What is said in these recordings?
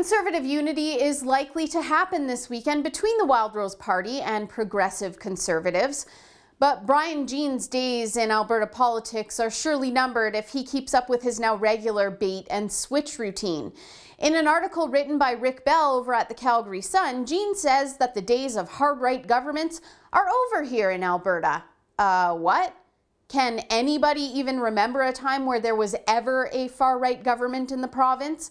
Conservative unity is likely to happen this weekend between the Wildrose Party and progressive Conservatives. But Brian Jean's days in Alberta politics are surely numbered if he keeps up with his now regular bait and switch routine. In an article written by Rick Bell over at the Calgary Sun, Jean says that the days of hard-right governments are over here in Alberta. What? Can anybody even remember a time where there was ever a far-right government in the province?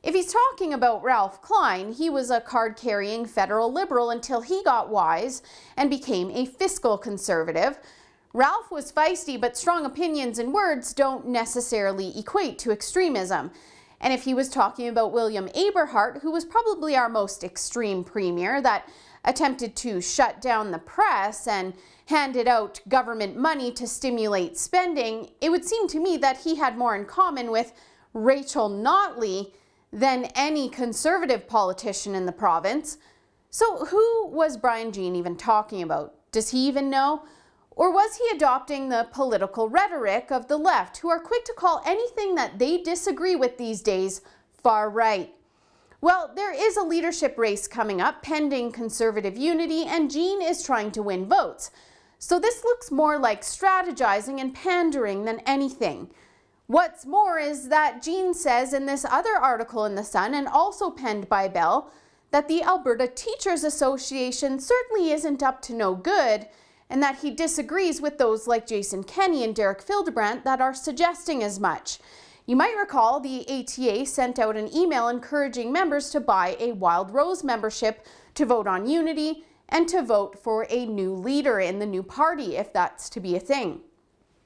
If he's talking about Ralph Klein, he was a card-carrying federal liberal until he got wise and became a fiscal conservative. Ralph was feisty, but strong opinions and words don't necessarily equate to extremism. And if he was talking about William Aberhart, who was probably our most extreme premier that attempted to shut down the press and handed out government money to stimulate spending, it would seem to me that he had more in common with Rachel Notley than any conservative politician in the province. So who was Brian Jean even talking about? Does he even know? Or was he adopting the political rhetoric of the left, who are quick to call anything that they disagree with these days far right? Well, there is a leadership race coming up pending Conservative unity, and Jean is trying to win votes. So this looks more like strategizing and pandering than anything. What's more is that Jean says in this other article in the Sun, and also penned by Bell, that the Alberta Teachers Association certainly isn't up to no good, and that he disagrees with those like Jason Kenney and Derek Fildebrandt that are suggesting as much. You might recall the ATA sent out an email encouraging members to buy a Wildrose membership to vote on unity and to vote for a new leader in the new party, if that's to be a thing.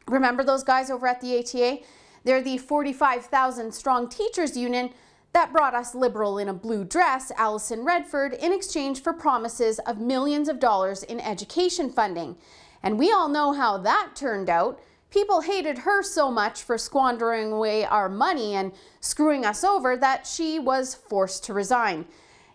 Remember those guys over at the ATA? They're the 45,000 strong teachers union that brought us Liberal in a blue dress, Alison Redford, in exchange for promises of millions of dollars in education funding. And we all know how that turned out. People hated her so much for squandering away our money and screwing us over that she was forced to resign.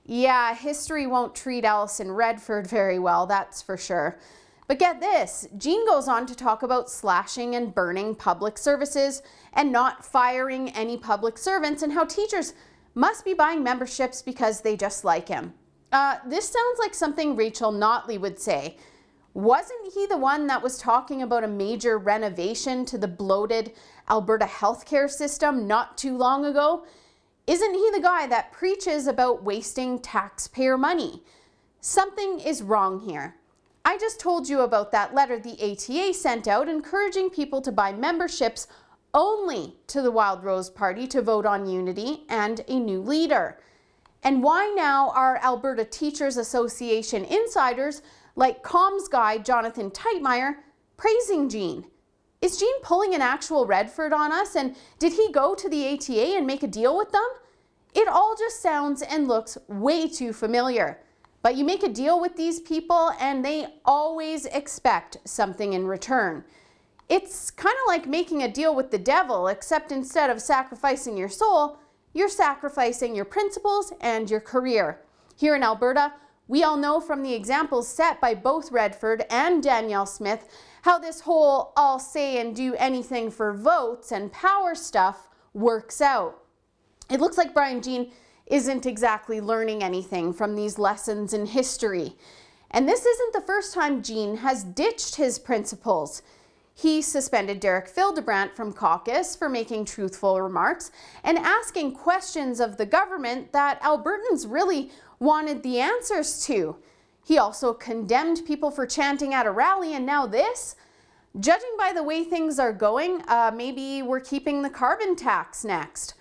Yeah, history won't treat Alison Redford very well, that's for sure. But get this, Jean goes on to talk about slashing and burning public services and not firing any public servants, and how teachers must be buying memberships because they just like him. This sounds like something Rachel Notley would say. Wasn't he the one that was talking about a major renovation to the bloated Alberta healthcare system not too long ago? Isn't he the guy that preaches about wasting taxpayer money? Something is wrong here. I just told you about that letter the ATA sent out encouraging people to buy memberships only to the Wildrose Party to vote on unity and a new leader. And why now are Alberta Teachers Association insiders like comms guy Jonathan Teitmeyer praising Jean? Is Jean pulling an actual Redford on us, and did he go to the ATA and make a deal with them? It all just sounds and looks way too familiar. But you make a deal with these people and they always expect something in return. It's kind of like making a deal with the devil, except instead of sacrificing your soul, you're sacrificing your principles and your career. Here in Alberta, we all know from the examples set by both Redford and Danielle Smith how this whole I'll say and do anything for votes and power stuff works out. It looks like Brian Jean isn't exactly learning anything from these lessons in history. And this isn't the first time Jean has ditched his principles. He suspended Derek Fildebrandt from caucus for making truthful remarks and asking questions of the government that Albertans really wanted the answers to. He also condemned people for chanting at a rally, and now this? Judging by the way things are going, maybe we're keeping the carbon tax next.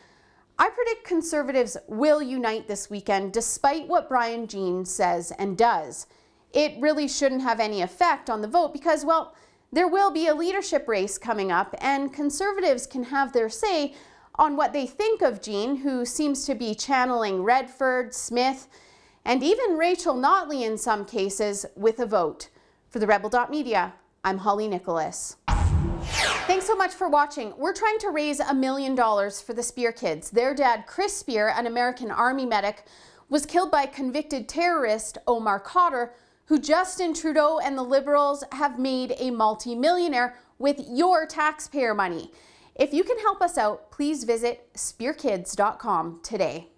I predict Conservatives will unite this weekend despite what Brian Jean says and does. It really shouldn't have any effect on the vote because, well, there will be a leadership race coming up, and Conservatives can have their say on what they think of Jean, who seems to be channeling Redford, Smith, and even Rachel Notley in some cases with a vote. For the Rebel.media, I'm Holly Nicholas. Thanks so much for watching. We're trying to raise $1 million for the Spear kids. Their dad, Chris Spear, an American Army medic, was killed by convicted terrorist Omar Khadr, who Justin Trudeau and the Liberals have made a multi-millionaire with your taxpayer money. If you can help us out, please visit spearkids.com today.